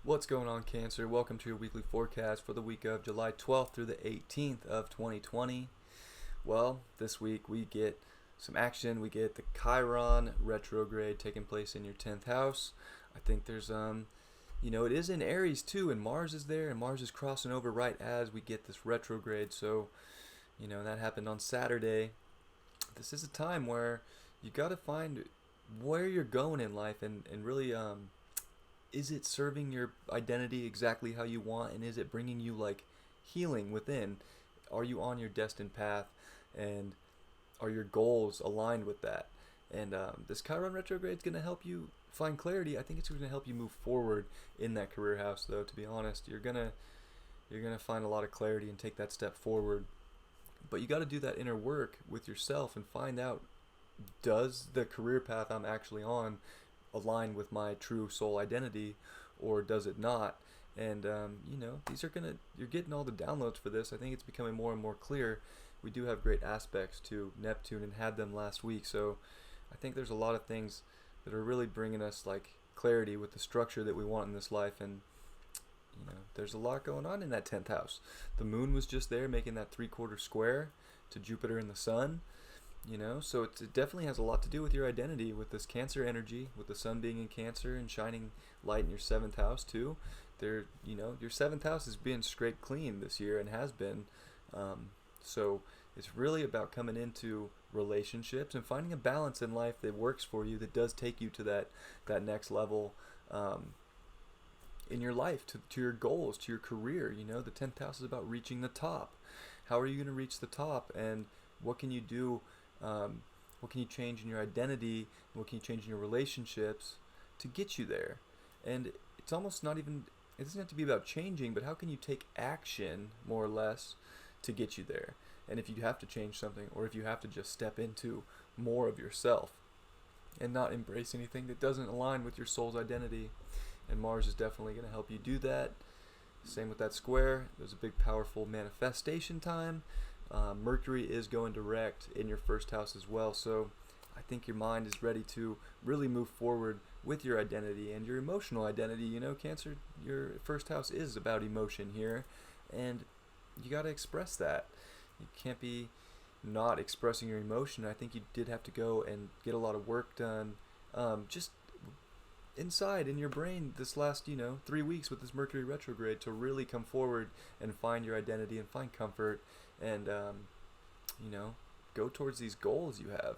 What's going on, Cancer? Welcome to your weekly forecast for the week of July 12th through the 18th of 2020. Well, this week we get some action. We get the Chiron retrograde taking place in your 10th house. I think there's it is in Aries too, and Mars is there, and Mars is crossing over right as we get this retrograde. So, that happened on Saturday. This is a time where you got to find where you're going in life and really is it serving your identity exactly how you want, and is it bringing you like healing within? Are you on your destined path, and are your goals aligned with that? And this Chiron retrograde is going to help you find clarity. I think it's going to help you move forward in that career house, though. To be honest, you're gonna find a lot of clarity and take that step forward. But you got to do that inner work with yourself and find out, does the career path I'm actually on align with my true soul identity, or does it not? And you're getting all the downloads for this. I think it's becoming more and more clear. We do have great aspects to Neptune and had them last week, so I think there's a lot of things that are really bringing us like clarity with the structure that we want in this life. And there's a lot going on in that 10th house. The moon was just there making that 3/4 square to Jupiter and the sun. So it definitely has a lot to do with your identity, with this Cancer energy, with the sun being in Cancer and shining light in your 7th house too. Your 7th house is being scraped clean this year and has been. So it's really about coming into relationships and finding a balance in life that works for you, that does take you to that next level in your life, to your goals, to your career. The 10th house is about reaching the top. How are you going to reach the top, and what can you do? What can you change in your identity? What can you change in your relationships to get you there? And it's almost not even, it doesn't have to be about changing, but how can you take action, more or less, to get you there? And if you have to change something, or if you have to just step into more of yourself and not embrace anything that doesn't align with your soul's identity. And Mars is definitely going to help you do that. Same with that square. There's a big, powerful manifestation time. Mercury is going direct in your 1st house as well, so I think your mind is ready to really move forward with your identity and your emotional identity. Cancer, your 1st house is about emotion here, and you got to express that. You can't be not expressing your emotion. I think you did have to go and get a lot of work done just inside in your brain this last 3 weeks with this Mercury retrograde, to really come forward and find your identity and find comfort and go towards these goals you have.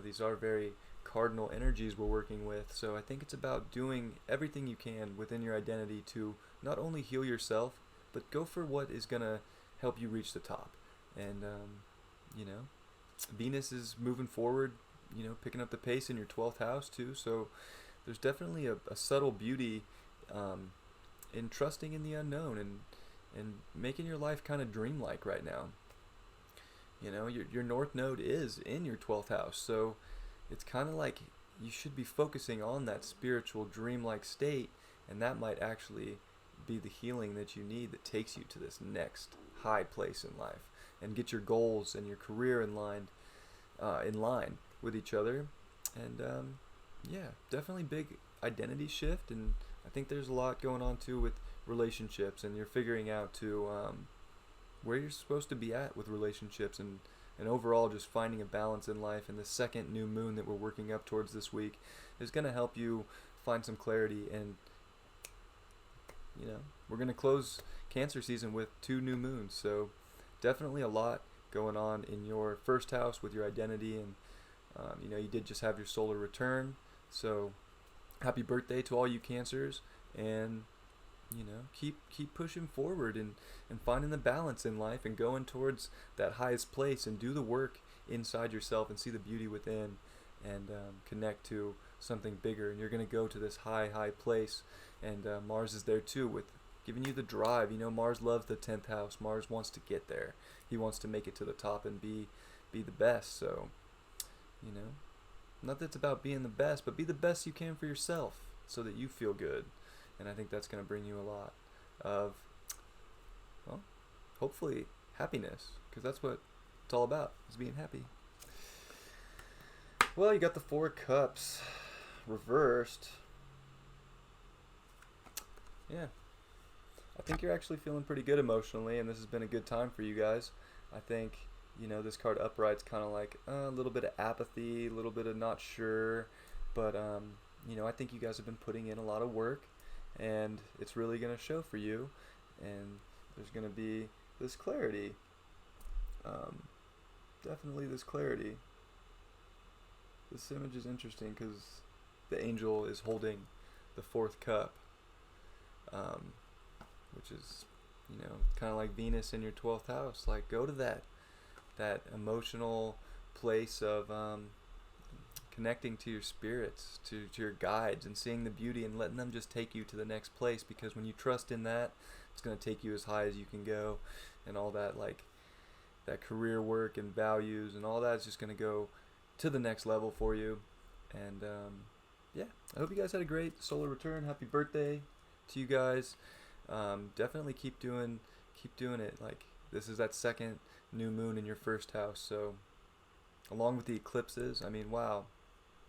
These are very cardinal energies we're working with, so I think it's about doing everything you can within your identity to not only heal yourself, but go for what is going to help you reach the top. And Venus is moving forward, picking up the pace in your 12th house too, so there's definitely a subtle beauty in trusting in the unknown and making your life kind of dreamlike right now. Your North Node is in your 12th house, so it's kind of like you should be focusing on that spiritual dreamlike state, and that might actually be the healing that you need, that takes you to this next high place in life, and get your goals and your career in line with each other. And definitely big identity shift, and I think there's a lot going on too with relationships, and you're figuring out to where you're supposed to be at with relationships, and overall just finding a balance in life. And the second new moon that we're working up towards this week is going to help you find some clarity. And we're going to close Cancer season with 2 new moons, so definitely a lot going on in your 1st house with your identity. And you did just have your solar return, so happy birthday to all you Cancers. And keep pushing forward and finding the balance in life, and going towards that highest place, and do the work inside yourself and see the beauty within, and connect to something bigger. And you're going to go to this high place, and Mars is there too, with giving you the drive. Mars loves the 10th house. Mars wants to get there. He wants to make it to the top and be the best. So not that it's about being the best, but be the best you can for yourself so that you feel good. And I think that's going to bring you a lot of, well, hopefully happiness, because that's what it's all about, is being happy. Well, you got the 4 of Cups reversed. Yeah. I think you're actually feeling pretty good emotionally, and this has been a good time for you guys. I think, this card upright's kind of like a little bit of apathy, a little bit of not sure, but I think you guys have been putting in a lot of work, and it's really gonna show for you, and there's gonna be this clarity. Um, Definitely this clarity. This image is interesting because the angel is holding the fourth cup, um, which is, kind of like Venus in your 12th house. Like, go to that emotional place of connecting to your spirits, to your guides, and seeing the beauty and letting them just take you to the next place. Because when you trust in that, it's going to take you as high as you can go, and all that, like that career work and values and all that is just going to go to the next level for you. And yeah, I hope you guys had a great solar return. Happy birthday to you guys. Definitely keep doing it. Like, this is that second new moon in your first house, so along with the eclipses, I mean, wow,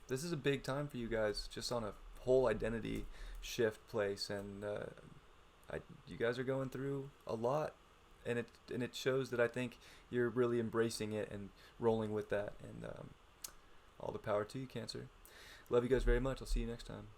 this is a big time for you guys, just on a whole identity shift place. And you guys are going through a lot, and it shows that I think you're really embracing it and rolling with that. And all the power to you, Cancer. Love you guys very much. I'll see you next time.